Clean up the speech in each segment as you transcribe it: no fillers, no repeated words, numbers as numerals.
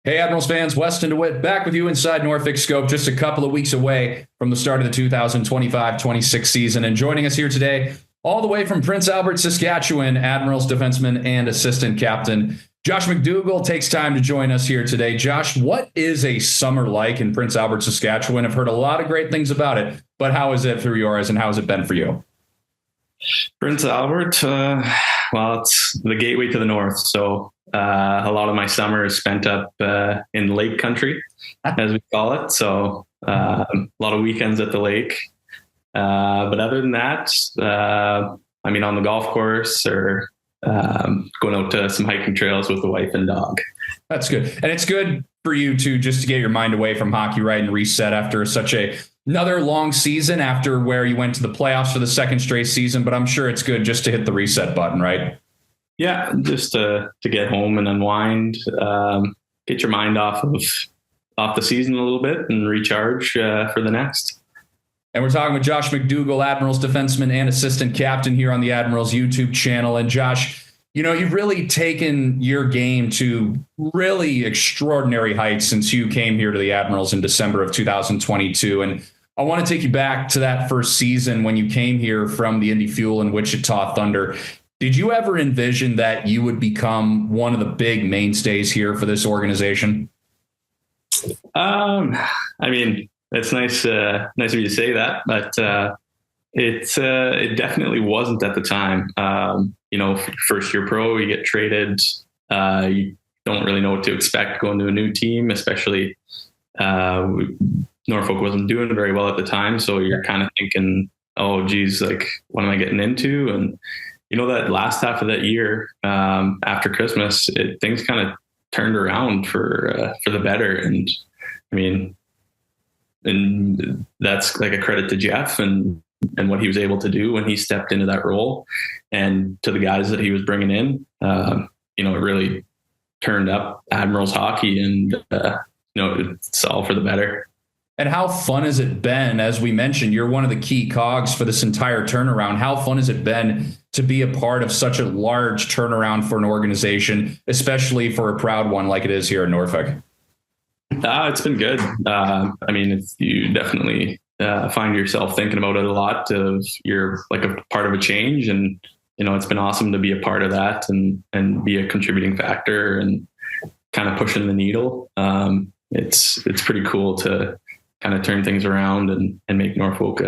Hey, Admirals fans, Weston DeWitt back with you inside Norfolk Scope, just a couple of weeks away from the start of the 2025-26 season. And joining us here today, all the way from Prince Albert, Saskatchewan, Admirals defenseman and assistant captain Josh McDougall takes time to join us here today. Josh, what is a summer like in Prince Albert, Saskatchewan? I've heard a lot of great things about it, but how is it through yours and how has it been for you? Prince Albert, well, it's the gateway to the north. So a lot of my summer is spent up in lake country, as we call it. So a lot of weekends at the lake. But other than that, on the golf course or going out to some hiking trails with the wife and dog. That's good. And it's good for you to just to get your mind away from hockey, right, and reset after another long season after where you went to the playoffs for the second straight season. But I'm sure it's good just to hit the reset button, right? Yeah, just to get home and unwind, get your mind off the season a little bit and recharge for the next. And we're talking with Josh McDougall, Admirals defenseman and assistant captain here on the Admirals YouTube channel. And Josh, you've really taken your game to really extraordinary heights since you came here to the Admirals in December of 2022. And I want to take you back to that first season when you came here from the Indy Fuel and Wichita Thunder. Did you ever envision that you would become one of the big mainstays here for this organization? It's nice of you to say that, but it definitely wasn't at the time. First year pro, you get traded. You don't really know what to expect going to a new team, especially Norfolk wasn't doing very well at the time. So you're kind of thinking, oh, geez, like, what am I getting into? And that last half of that year, after Christmas, things kind of turned around for the better. And that's like a credit to Jeff and what he was able to do when he stepped into that role, and to the guys that he was bringing in. It really turned up Admirals hockey, and it's all for the better. And how fun has it been? As we mentioned, you're one of the key cogs for this entire turnaround. How fun has it been to be a part of such a large turnaround for an organization, especially for a proud one like it is here in Norfolk? It's been good. You definitely find yourself thinking about it a lot. You're like a part of a change, and it's been awesome to be a part of that and be a contributing factor and kind of pushing the needle. It's pretty cool to kind of turn things around and make Norfolk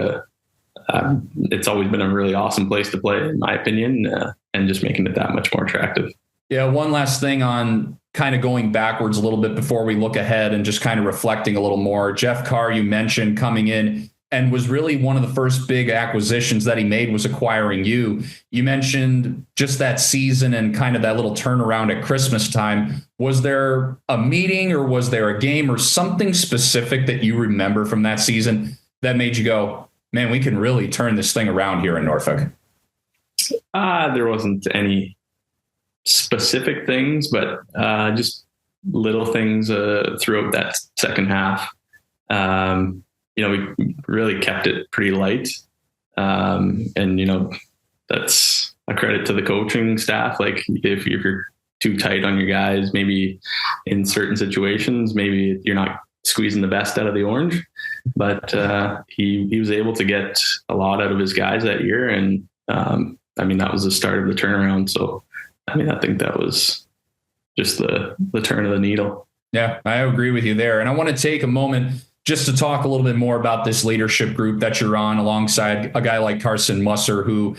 it's always been a really awesome place to play, in my opinion, and just making it that much more attractive. Yeah. One last thing on kind of going backwards a little bit before we look ahead and just kind of reflecting a little more. Jeff Carr, you mentioned coming in and was really one of the first big acquisitions that he made was acquiring you. You mentioned just that season and kind of that little turnaround at Christmas time. Was there a meeting or was there a game or something specific that you remember from that season that made you go, man, we can really turn this thing around here in Norfolk? There wasn't any specific things, but just little things throughout that second half. We really kept it pretty light. That's a credit to the coaching staff. Like if you're too tight on your guys, maybe in certain situations, maybe you're not squeezing the best out of the orange, but he was able to get a lot out of his guys that year. And that was the start of the turnaround. So, I think that was just the turn of the needle. Yeah, I agree with you there. And I want to take a moment just to talk a little bit more about this leadership group that you're on alongside a guy like Carson Musser, who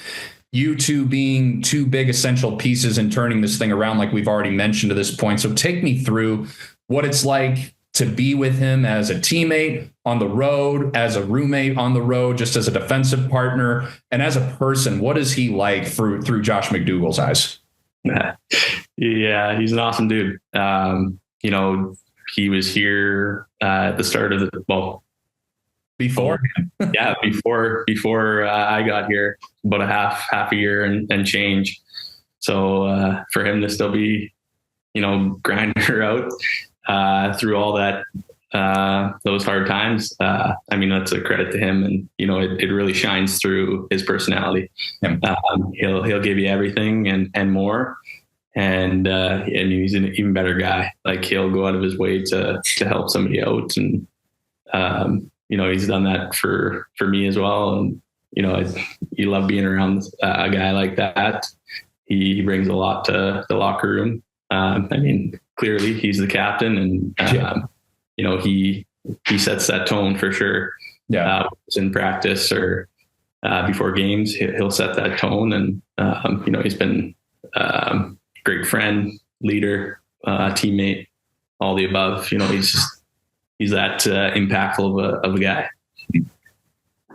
you two being two big essential pieces in turning this thing around, like we've already mentioned to this point. So take me through what it's like to be with him as a teammate on the road, as a roommate on the road, just as a defensive partner, and as a person. What is he like through Josh McDougall's eyes? Yeah, he's an awesome dude. He was here at the start of before I got here, about a half a year and change. So for him to still be, grinding her out through all that, those hard times, that's a credit to him, and it really shines through his personality. He'll give you everything and more. and he's an even better guy. Like, he'll go out of his way to help somebody out, and he's done that for me as well. And you love being around a guy like that. He brings a lot to the locker room. Clearly he's the captain, and he sets that tone for sure. Yeah, in practice or before games, he'll set that tone, and he's been great friend, leader, teammate, all the above. He's that impactful of a guy.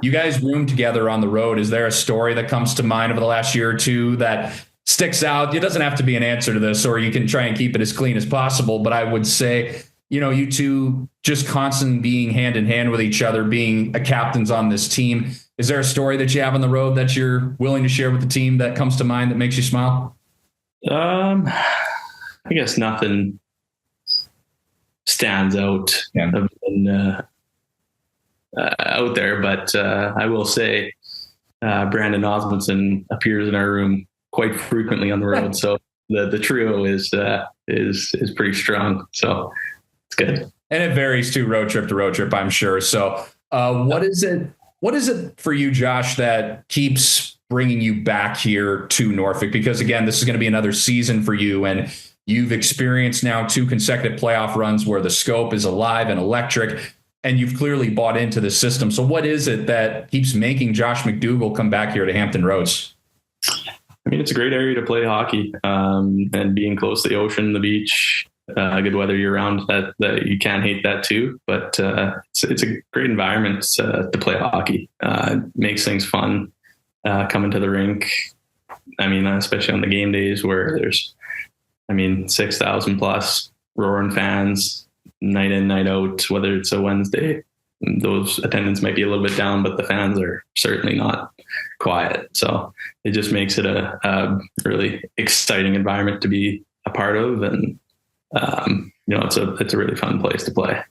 You guys roomed together on the road. Is there a story that comes to mind over the last year or two that sticks out? It doesn't have to be an answer to this, or you can try and keep it as clean as possible. But I would say, you two just constantly being hand in hand with each other, being captains on this team. Is there a story that you have on the road that you're willing to share with the team that comes to mind that makes you smile? I guess nothing stands out. Yeah. Out there, but I will say Brandon Osmondson appears in our room quite frequently on the road, so the trio is pretty strong. So it's good, and it varies too, road trip to road trip, I'm sure. So what is it for you, Josh, that keeps bringing you back here to Norfolk? Because again, this is going to be another season for you, and you've experienced now 2 consecutive playoff runs where the scope is alive and electric. And you've clearly bought into the system. So what is it that keeps making Josh McDougall come back here to Hampton Roads? It's a great area to play hockey, and being close to the ocean, the beach, good weather year round, that you can't hate that too. But it's a great environment to play hockey. Makes things fun coming to the rink. Especially on the game days where there's, 6,000 plus roaring fans, night in, night out, whether it's a Wednesday. Those attendance might be a little bit down, but the fans are certainly not quiet. So it just makes it a really exciting environment to be a part of. And, it's a really fun place to play.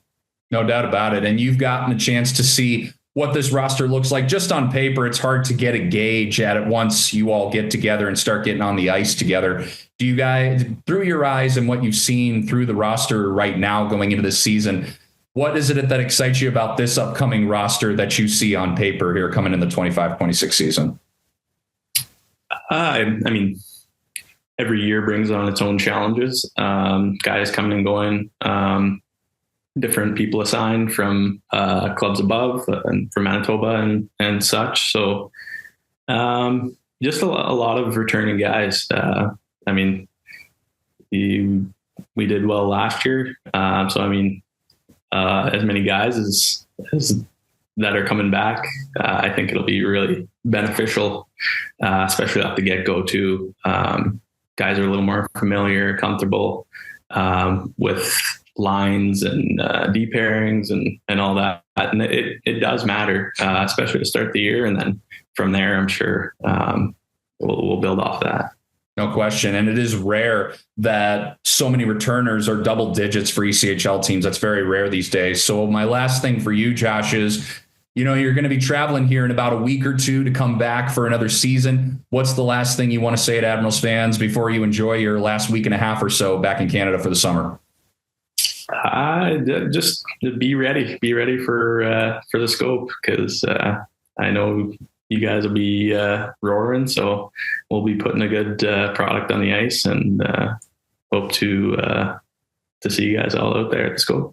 No doubt about it. And you've gotten a chance to see what this roster looks like just on paper. It's hard to get a gauge at it once you all get together and start getting on the ice together. Do you guys, through your eyes and what you've seen through the roster right now going into this season, what is it that excites you about this upcoming roster that you see on paper here coming in the 25-26 season? Every year brings on its own challenges. Guys coming and going, different people assigned from clubs above and from Manitoba and such. So just a lot of returning guys. We did well last year. As many guys as that are coming back, I think it'll be really beneficial, especially off the get-go too. Guys are a little more familiar, comfortable with lines and D pairings and all that. And it does matter, especially to start the year. And then from there, I'm sure we'll build off that. No question. And it is rare that so many returners are double digits for ECHL teams. That's very rare these days. So my last thing for you, Josh, is, you're going to be traveling here in about a week or two to come back for another season. What's the last thing you want to say to Admirals fans before you enjoy your last week and a half or so back in Canada for the summer? Just be ready for the scope, because I know you guys will be roaring, so we'll be putting a good product on the ice, and hope to see you guys all out there at the scope.